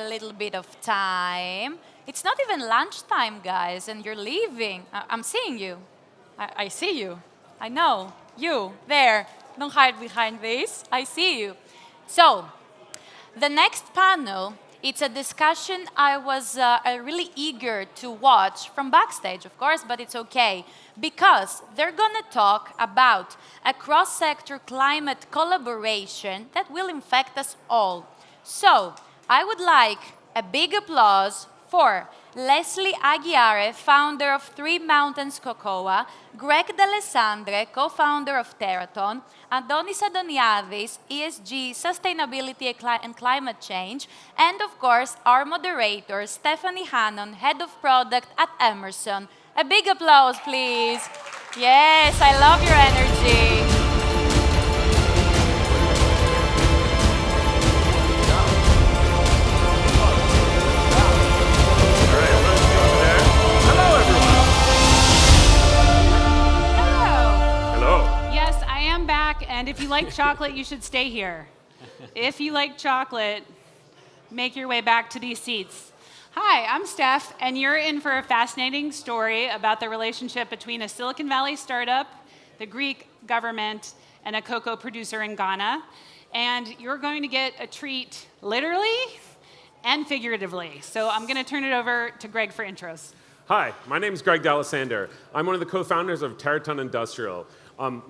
little bit of time. It's not even lunchtime, guys, and you're leaving. I'm seeing you. I see you. I know. You, there. Don't hide behind this. I see you. So, the next panel, it's a discussion I was really eager to watch from backstage, of course, but it's okay, because they're going to talk about a cross-sector climate collaboration that will infect us all. So, I would like a big applause for Leslie Agyare, founder of Three Mountains Cocoa, Greg D'Alessandre, co-founder of Terraton, Adonis Adoniadis, ESG, Sustainability and Climate Change, and of course, our moderator, Stephanie Hannon, Head of Product at Emerson. A big applause, please. Yes, I love your energy. And if you like chocolate, you should stay here. If you like chocolate, make your way back to these seats. Hi, I'm Steph, and you're in for a fascinating story about the relationship between a Silicon Valley startup, the Greek government, and a cocoa producer in Ghana. And you're going to get a treat literally and figuratively. So I'm going to turn it over to Greg for intros. Hi, my name is Greg D'Alessandre. I'm one of the co-founders of Terraton Industrial.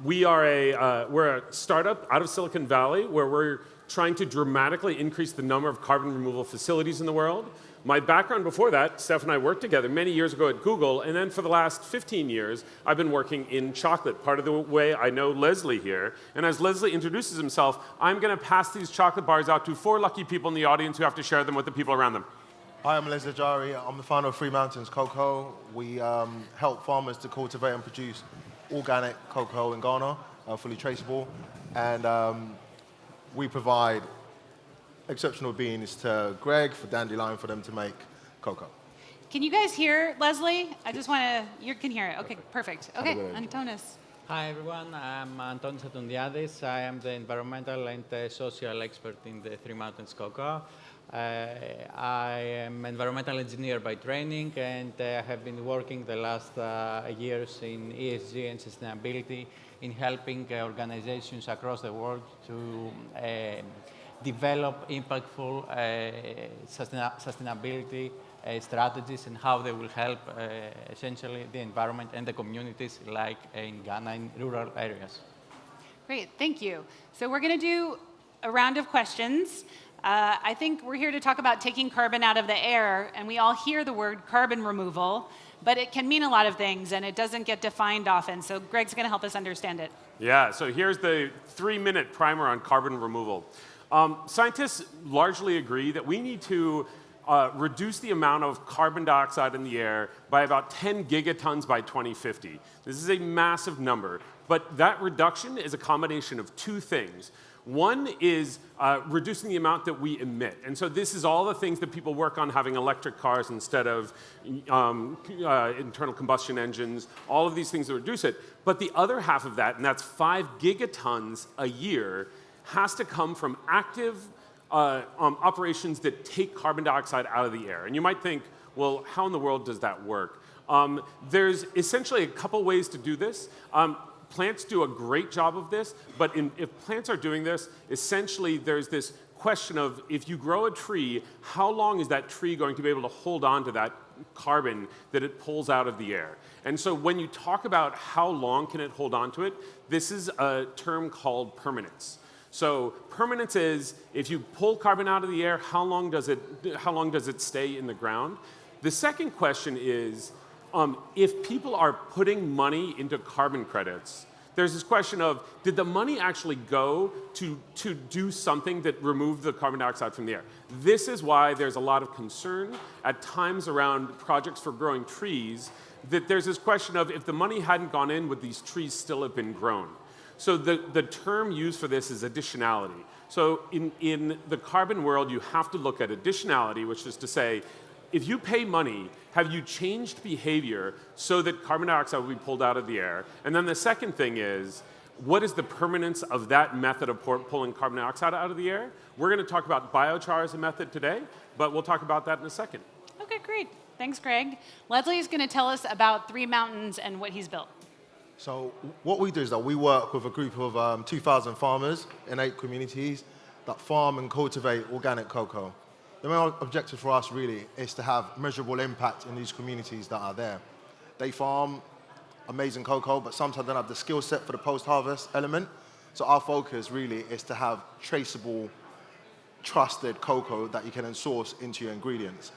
We're a startup out of Silicon Valley where we're trying to dramatically increase the number of carbon removal facilities in the world. My background before that, Steph and I worked together many years ago at Google, and then for the last 15 years, I've been working in chocolate. Part of the way I know Leslie here, and as Leslie introduces himself, I'm going to pass these chocolate bars out to 4 lucky people in the audience who have to share them with the people around them. Hi, I'm Les Agyare. I'm the founder of Three Mountains Cocoa. We help farmers to cultivate and produce organic cocoa in Ghana, fully traceable, and we provide exceptional beans to Greg for Dandelion for them to make cocoa. Can you guys hear Leslie? I just want to, you can hear it. Okay, perfect. Okay, Antonis. Hi everyone, I'm Antonis Adoniadis. I am the environmental and social expert in the Three Mountains Cocoa. I am an environmental engineer by training, and I have been working the last years in ESG and sustainability in helping organizations across the world to develop impactful sustainability strategies and how they will help essentially the environment and the communities like in Ghana in rural areas. Great, thank you. So we're going to do a round of questions. I think we're here to talk about taking carbon out of the air, and we all hear the word carbon removal, but it can mean a lot of things, and it doesn't get defined often. So Greg's going to help us understand it. Yeah, so here's the 3-minute primer on carbon removal. Scientists largely agree that we need to reduce the amount of carbon dioxide in the air by about 10 gigatons by 2050. This is a massive number, but that reduction is a combination of 2 things. One is reducing the amount that we emit. And so this is all the things that people work on, having electric cars instead of internal combustion engines, all of these things that reduce it. But the other half of that, and that's 5 gigatons a year, has to come from active operations that take carbon dioxide out of the air. And you might think, well, how in the world does that work? There's essentially a couple ways to do this. Plants do a great job of this, but if plants are doing this, essentially there's this question of if you grow a tree, how long is that tree going to be able to hold on to that carbon that it pulls out of the air? And so when you talk about how long can it hold on to it, this is a term called permanence. So permanence is if you pull carbon out of the air, how long does it stay in the ground? The second question is, if people are putting money into carbon credits, there's this question of, did the money actually go to do something that removed the carbon dioxide from the air? This is why there's a lot of concern at times around projects for growing trees, that there's this question of, if the money hadn't gone in, would these trees still have been grown? So the term used for this is additionality. So in the carbon world, you have to look at additionality, which is to say, if you pay money, have you changed behavior so that carbon dioxide will be pulled out of the air? And then the second thing is, what is the permanence of that method of pulling carbon dioxide out of the air? We're going to talk about biochar as a method today, but we'll talk about that in a second. Okay, great. Thanks, Greg. Leslie's going to tell us about Three Mountains and what he's built. So what we do is that we work with a group of 2,000 farmers in 8 communities that farm and cultivate organic cocoa. The main objective for us really is to have measurable impact in these communities that are there. They farm amazing cocoa, but sometimes don't have the skill set for the post-harvest element. So our focus really is to have traceable, trusted cocoa that you can then source into your ingredients.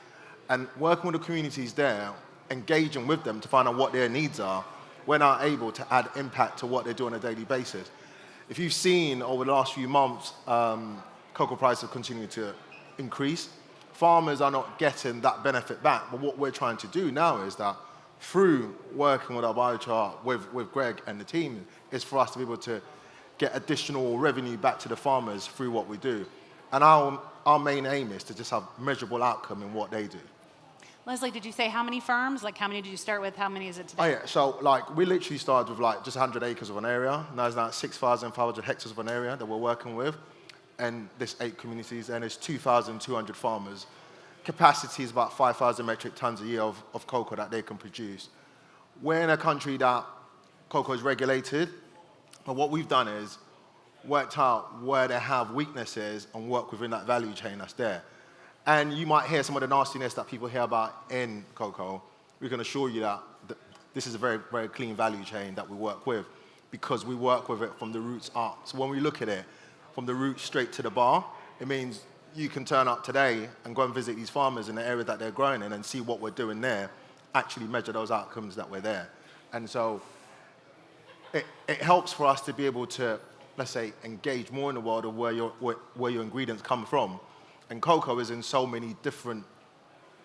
And working with the communities there, engaging with them to find out what their needs are, we're now able to add impact to what they do on a daily basis. If you've seen over the last few months, cocoa prices continue to increase. Farmers are not getting that benefit back. But what we're trying to do now is that through working with our biochar, with Greg and the team, is for us to be able to get additional revenue back to the farmers through what we do. And our main aim is to just have measurable outcome in what they do. Leslie, did you say how many farms? Like, how many did you start with? How many is it today? Oh yeah, so like we literally started with like just 100 acres of an area. Now it's now 6,500 hectares of an area that we're working with, and there's 8 communities, and there's 2,200 farmers. Capacity is about 5,000 metric tons a year of cocoa that they can produce. We're in a country that cocoa is regulated, but what we've done is worked out where they have weaknesses and work within that value chain that's there. And you might hear some of the nastiness that people hear about in cocoa. We can assure you that this is a very, very clean value chain that we work with, because we work with it from the roots up. So when we look at it from the roots straight to the bar, it means you can turn up today and go and visit these farmers in the area that they're growing in and see what we're doing there, actually measure those outcomes that we're there. And so it helps for us to be able to, let's say, engage more in the world of where your ingredients come from. And cocoa is in so many different,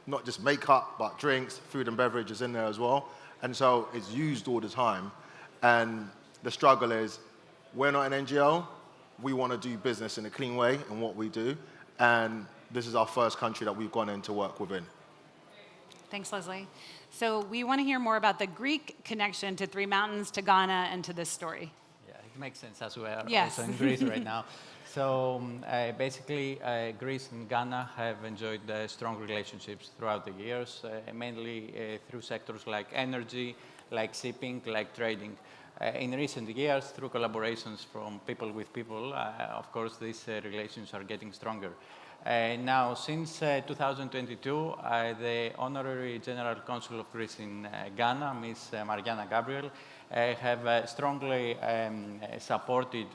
not just makeup, but drinks, food and beverages in there as well. And so it's used all the time. And the struggle is, we're not an NGO. We want to do business in a clean way in what we do. And this is our first country that we've gone in to work within. Thanks, Leslie. So we want to hear more about the Greek connection to Three Mountains, to Ghana, and to this story. Yeah, it makes sense as we are Yes. also in Greece right now. So basically, Greece and Ghana have enjoyed strong relationships throughout the years, mainly through sectors like energy, like shipping, like trading. In recent years, through collaborations from people with people, of course, these relations are getting stronger. Now, since 2022, the Honorary General Consul of Greece in Ghana, Ms. Mariana Gabriel, have strongly supported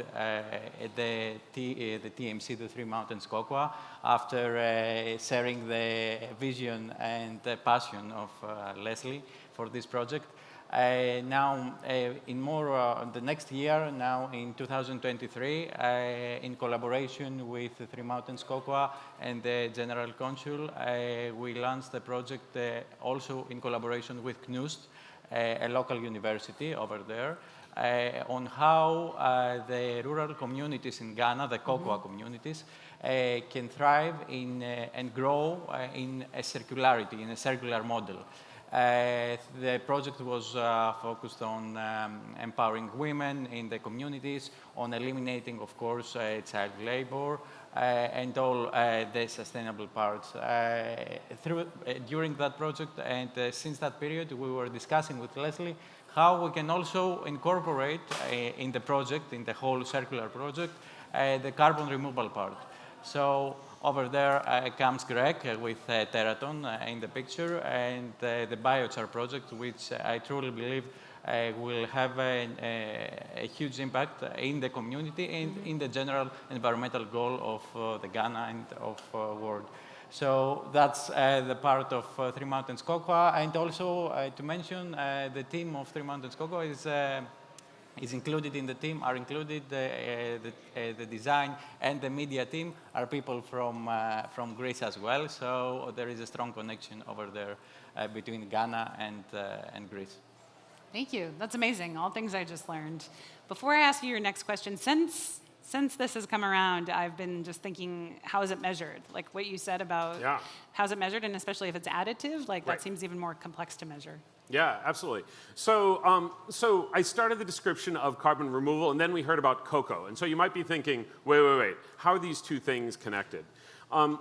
the TMC, the Three Mountains Cocoa, after sharing the vision and the passion of Leslie for this project. Now, the next year, now in 2023, in collaboration with the Three Mountains Cocoa and the General Consul, we launched the project also in collaboration with KNUST, a local university over there, on how the rural communities in Ghana, the cocoa communities, can thrive in and grow in a circularity, in a circular model. The project was focused on empowering women in the communities, on eliminating, of course, child labor, and all the sustainable parts. During that project and since that period, we were discussing with Leslie how we can also incorporate in the project, in the whole circular project, the carbon removal part. So over there comes Greg with Terraton in the picture, and the biochar project, which I truly believe will have a huge impact in the community and in the general environmental goal of the Ghana and of world. So that's the part of Three Mountains Cocoa. And also to mention, the team of Three Mountains Cocoa is included in the team, are included the design and the media team are people from Greece as well. So there is a strong connection over there between Ghana and Greece. Thank you. That's amazing. All things I just learned. Before I ask you your next question, since this has come around, I've been just thinking, how is it measured? Like what you said about how's it measured, and especially if it's additive, like that seems even more complex to measure. Yeah, absolutely. So I started the description of carbon removal, and then we heard about cocoa. And so you might be thinking, wait, how are these two things connected?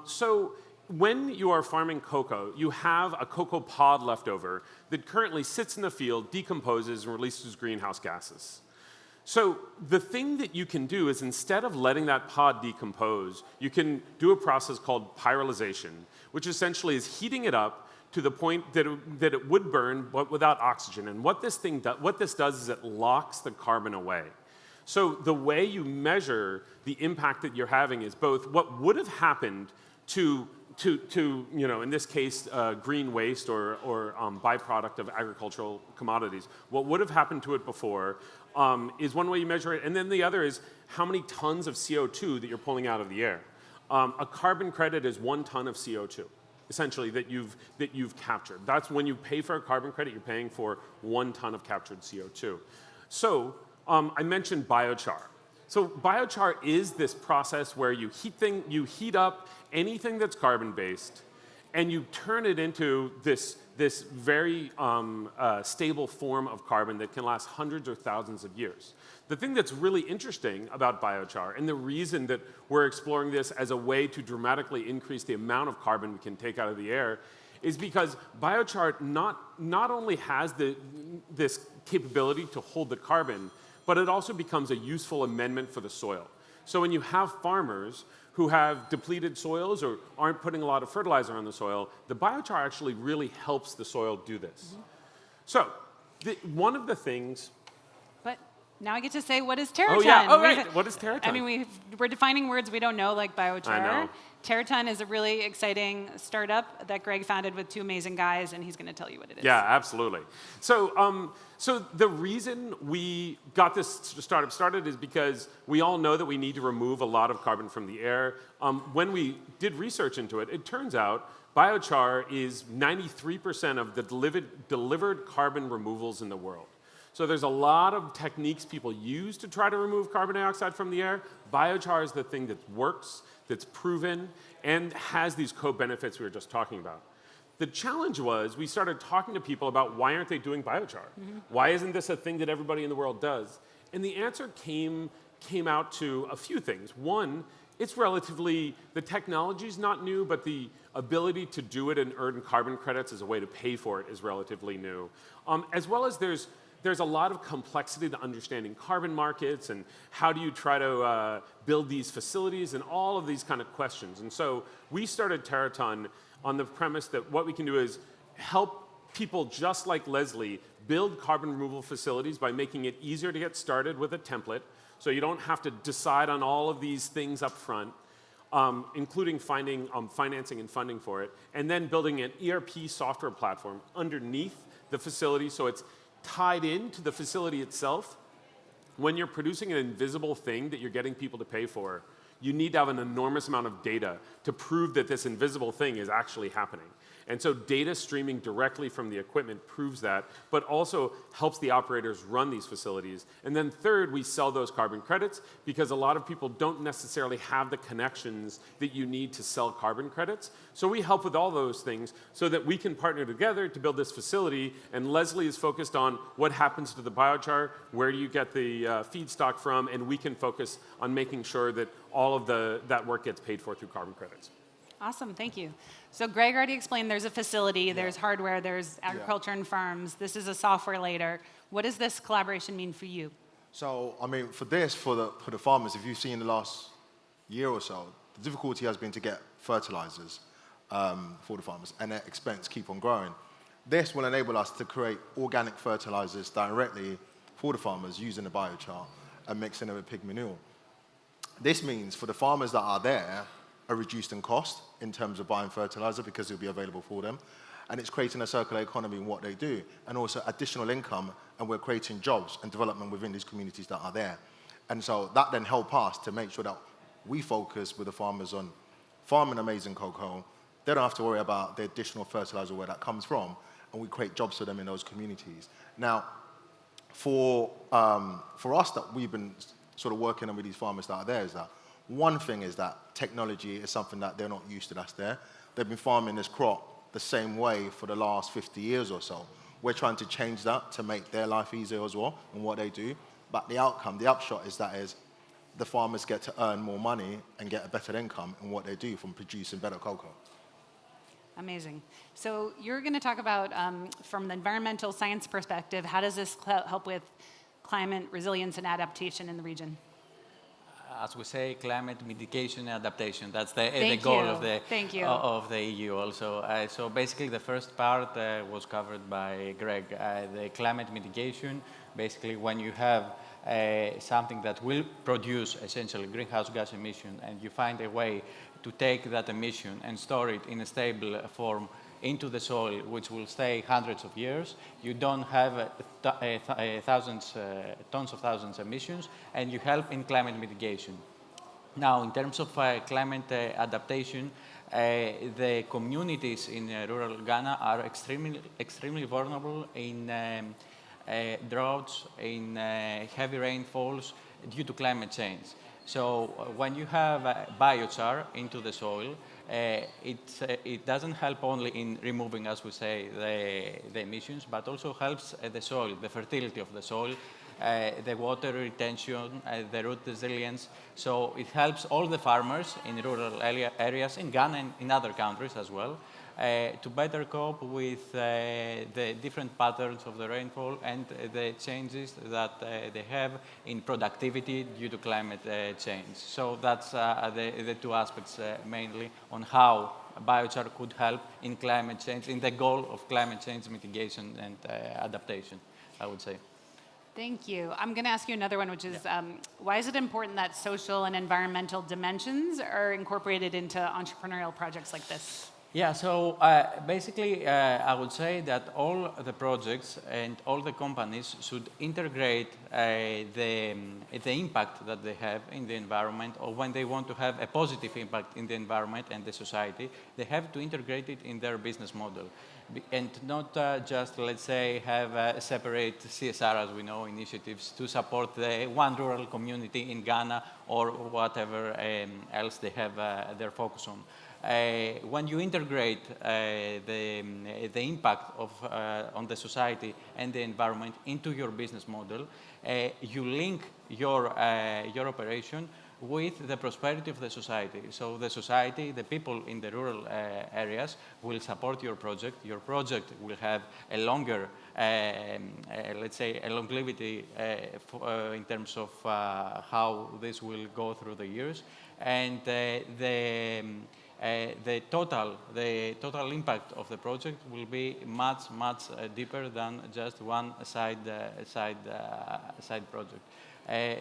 So when you are farming cocoa, you have a cocoa pod left over that currently sits in the field, decomposes, and releases greenhouse gases. So the thing that you can do is instead of letting that pod decompose, you can do a process called pyrolyzation, which essentially is heating it up to the point that it would burn, but without oxygen. And what this does is it locks the carbon away. So the way you measure the impact that you're having is both what would have happened to in this case, green waste or byproduct of agricultural commodities. What would have happened to it before is one way you measure it, and then the other is how many tons of CO2 that you're pulling out of the air. A carbon credit is 1 ton of CO2, essentially, that you've captured. That's when you pay for a carbon credit, you're paying for 1 ton of captured CO2. So I mentioned biochar. So biochar is this process where you heat up anything that's carbon-based, and you turn it into this very stable form of carbon that can last hundreds or thousands of years. The thing that's really interesting about biochar, and the reason that we're exploring this as a way to dramatically increase the amount of carbon we can take out of the air, is because biochar not only has this capability to hold the carbon, but it also becomes a useful amendment for the soil. So when you have farmers who have depleted soils or aren't putting a lot of fertilizer on the soil, the biochar actually really helps the soil do this. So one of the things... But now I get to say, what is Terraton? Oh, yeah. Oh, right. What is Terraton? I mean, we're defining words we don't know, like biochar. I know. Terraton is a really exciting startup that Greg founded with 2 amazing guys, and he's going to tell you what it is. Yeah, absolutely. So the reason we got this startup started is because we all know that we need to remove a lot of carbon from the air. When we did research into it, it turns out biochar is 93% of the delivered carbon removals in the world. So there's a lot of techniques people use to try to remove carbon dioxide from the air. Biochar is the thing that works, that's proven, and has these co-benefits we were just talking about. The challenge was we started talking to people about why aren't they doing biochar? Why isn't this a thing that everybody in the world does? And the answer came out to a few things. One, it's relatively, the technology's not new, but the ability to do it and earn carbon credits as a way to pay for it is relatively new. As well as there's a lot of complexity to understanding carbon markets and how do you try to build these facilities and all of these kind of questions. And so we started Terraton on the premise that what we can do is help people just like Leslie build carbon removal facilities by making it easier to get started with a template so you don't have to decide on all of these things up front, including finding financing and funding for it, and then building an ERP software platform underneath the facility so it's tied into the facility itself. When you're producing an invisible thing that you're getting people to pay for, you need to have an enormous amount of data to prove that this invisible thing is actually happening. And so data streaming directly from the equipment proves that, but also helps the operators run these facilities. And then third, we sell those carbon credits because a lot of people don't necessarily have the connections that you need to sell carbon credits. So we help with all those things so that we can partner together to build this facility. And Leslie is focused on what happens to the biochar, where do you get the feedstock from, and we can focus on making sure that all of that work gets paid for through carbon credits. Awesome, thank you. So Greg already explained there's a facility, there's hardware, there's agriculture and farms. This is a software layer. What does this collaboration mean for you? So, I mean, for the farmers, if you've seen the last year or so, the difficulty has been to get fertilizers for the farmers, and their expense keep on growing. This will enable us to create organic fertilizers directly for the farmers using the biochar and mixing it with pig manure. This means for the farmers that are there, are reduced in cost in terms of buying fertilizer because it'll be available for them. And it's creating a circular economy in what they do, and also additional income, and we're creating jobs and development within these communities that are there. And so that then helps us to make sure that we focus with the farmers on farming amazing cocoa. They don't have to worry about the additional fertilizer, where that comes from, and we create jobs for them in those communities. Now, for us that we've been sort of working on with these farmers that are there is that one thing is that technology is something that they're not used to that's there. They've been farming this crop the same way for the last 50 years or so. we're trying to change that to make their life easier as well in what they do. But the outcome, the upshot is the farmers get to earn more money and get a better income in what they do from producing better cocoa. Amazing. So you're going to talk about, from the environmental science perspective, how does this help with climate resilience and adaptation in the region? As we say, climate mitigation and adaptation. That's the Thank goal you. of the Thank you. of the EU also. So basically, the first part was covered by Greg. The climate mitigation, basically, when you have something that will produce essentially greenhouse gas emission, and you find a way to take that emission and store it in a stable form into the soil, which will stay hundreds of years. You don't have tons of thousands emissions, and you help in climate mitigation. Now, in terms of climate adaptation, the communities in rural Ghana are extremely vulnerable in droughts, in heavy rainfalls due to climate change. So when you have biochar into the soil, it doesn't help only in removing, as we say, the emissions, but also helps the soil, the fertility of the soil, the water retention, the root resilience. So it helps all the farmers in rural areas in Ghana and in other countries as well to better cope with the different patterns of the rainfall and the changes that they have in productivity due to climate change. So that's the two aspects mainly on how biochar could help in climate change, in the goal of climate change mitigation and adaptation, I would say. Thank you. I'm going to ask you another one, which is why is it important that social and environmental dimensions are incorporated into entrepreneurial projects like this? Yeah, so basically, I would say that all the projects and all the companies should integrate the impact that they have in the environment, or when they want to have a positive impact in the environment and the society, they have to integrate it in their business model. And not just, let's say, have separate CSR, as we know, initiatives to support the one rural community in Ghana or whatever else they have their focus on. When you integrate the impact of, on the society and the environment into your business model, you link your operation with the prosperity of the society. So the society, the people in the rural areas will support your project. Your project will have a longer, let's say, a longevity in terms of how this will go through the years. And the total impact of the project will be much deeper than just one side project.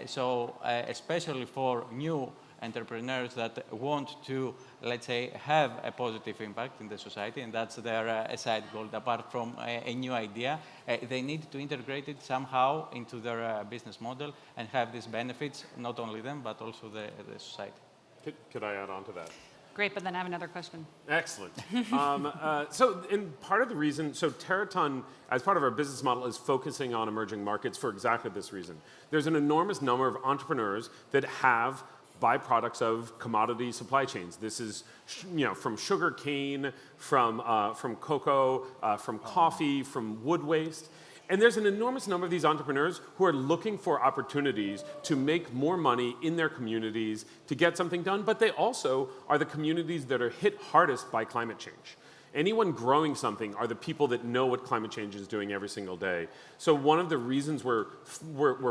So especially for new entrepreneurs that want to, let's say, have a positive impact in the society, and that's their side goal, apart from a new idea, they need to integrate it somehow into their business model and have these benefits, not only them, but also the society. Could I add on to that? Great, but then I have another question. Excellent. So part of the reason, so Terraton, as part of our business model, is focusing on emerging markets for exactly this reason. There's an enormous number of entrepreneurs that have byproducts of commodity supply chains. This is, from sugar cane, from cocoa, from coffee, from wood waste. And there's an enormous number of these entrepreneurs who are looking for opportunities to make more money in their communities, to get something done, but they also are the communities that are hit hardest by climate change. Anyone growing something are the people that know what climate change is doing every single day. So one of the reasons we're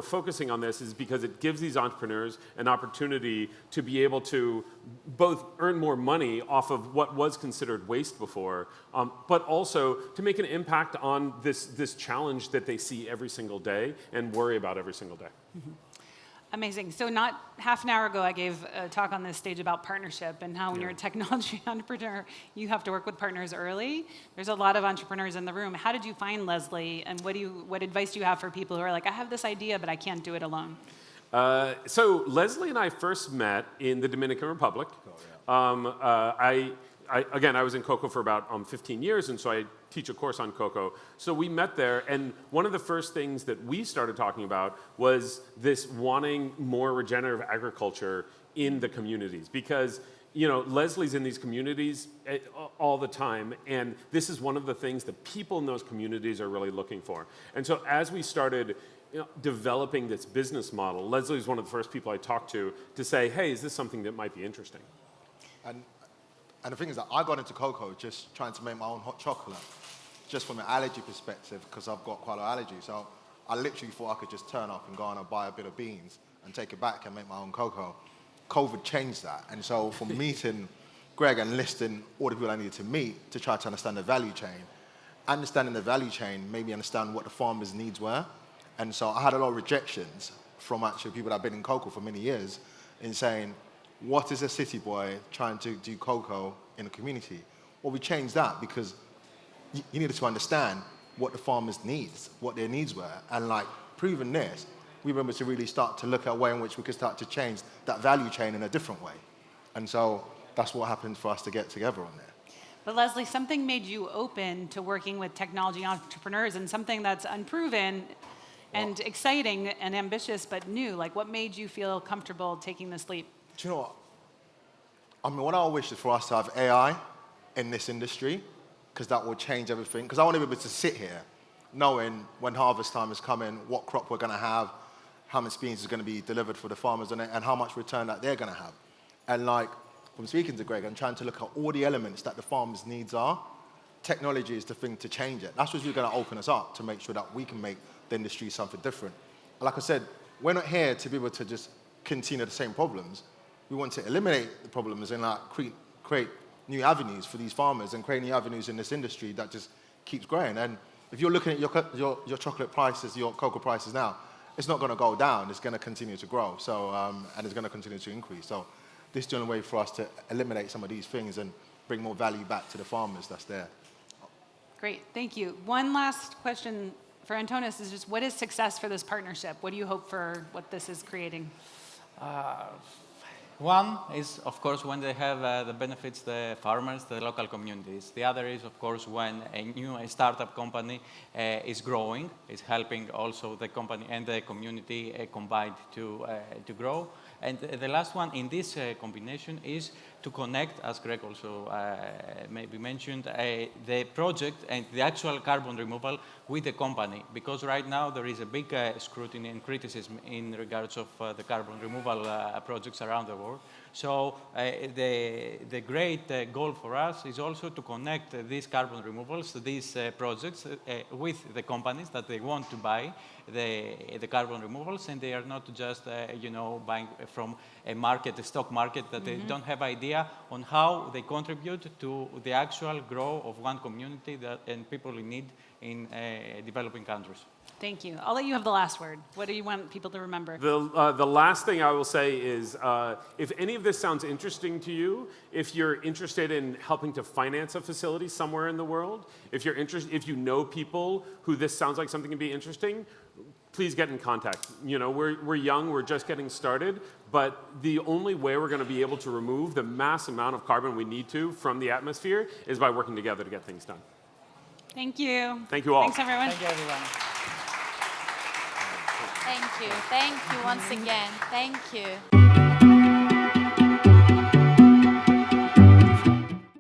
focusing on this is because it gives these entrepreneurs an opportunity to be able to both earn more money off of what was considered waste before, but also to make an impact on this challenge that they see every single day and worry about every single day. Mm-hmm. Amazing. So not half an hour ago, I gave a talk on this stage about partnership and how when you're a technology entrepreneur, you have to work with partners early. There's a lot of entrepreneurs in the room. How did you find Leslie, and what advice do you have for people who are like, I have this idea, but I can't do it alone? So Leslie and I first met in the Dominican Republic. I was in cocoa for about 15 years, and so I teach a course on cocoa. So we met there, and one of the first things that we started talking about was this wanting more regenerative agriculture in the communities. Because Leslie's in these communities all the time, and this is one of the things that people in those communities are really looking for. And so as we started developing this business model, Leslie's one of the first people I talked to say, hey, is this something that might be interesting? And the thing is that I got into cocoa just trying to make my own hot chocolate, just from an allergy perspective, because I've got quite a lot of allergy. So I literally thought I could just turn up and go on and buy a bit of beans and take it back and make my own cocoa. COVID changed that. And so from meeting Greg and listing all the people I needed to meet to try to understand the value chain, understanding the value chain made me understand what the farmers' needs were. And so I had a lot of rejections from actually people that have been in cocoa for many years in saying, what is a city boy trying to do cocoa in a community? Well, we changed that because you needed to understand what the farmers' needs, what their needs were. And like proving this, we were able to really start to look at a way in which we could start to change that value chain in a different way. And so that's what happened for us to get together on there. But Leslie, something made you open to working with technology entrepreneurs, and something that's unproven and exciting and ambitious but new. Like, what made you feel comfortable taking this leap? Do you know what? I mean, what I wish is for us to have AI in this industry, because that will change everything. Because I want to be able to sit here knowing when harvest time is coming, what crop we're going to have, how much beans is going to be delivered for the farmers, and how much return that they're going to have. And like, from speaking to Greg, I'm trying to look at all the elements that the farmers' needs are. Technology is the thing to change it. That's what's really going to open us up to make sure that we can make the industry something different. And like I said, we're not here to be able to just continue the same problems. We want to eliminate the problems and like create new avenues for these farmers and create new avenues in this industry that just keeps growing. And if you're looking at your chocolate prices, your cocoa prices now, it's not going to go down. It's going to continue to grow. So and it's going to continue to increase. So this is the only way for us to eliminate some of these things and bring more value back to the farmers that's there. Great, thank you. One last question for Antonis is just, what is success for this partnership? What do you hope for what this is creating? One is, of course, when they have the benefits, the farmers, the local communities. The other is, of course, when a startup company is growing, is helping also the company and the community combined to grow. And the last one in this combination is to connect, as Greg also maybe mentioned, the project and the actual carbon removal with the company. Because right now there is a big scrutiny and criticism in regards of the carbon removal projects around the world. So the great goal for us is also to connect these carbon removals, these projects, with the companies that they want to buy the carbon removals, and they are not just buying from a stock market that they don't have idea on how they contribute to the actual growth of one community and people in need in developing countries. Thank you. I'll let you have the last word. What do you want people to remember? The last thing I will say is, if any of this sounds interesting to you, if you're interested in helping to finance a facility somewhere in the world, if you know people who this sounds like something to be interesting, please get in contact. We're young, we're just getting started, but the only way we're going to be able to remove the mass amount of carbon we need to from the atmosphere is by working together to get things done. Thank you. Thank you all. Thanks, everyone. Thank you, everyone. Thank you. Thank you once again. Thank you.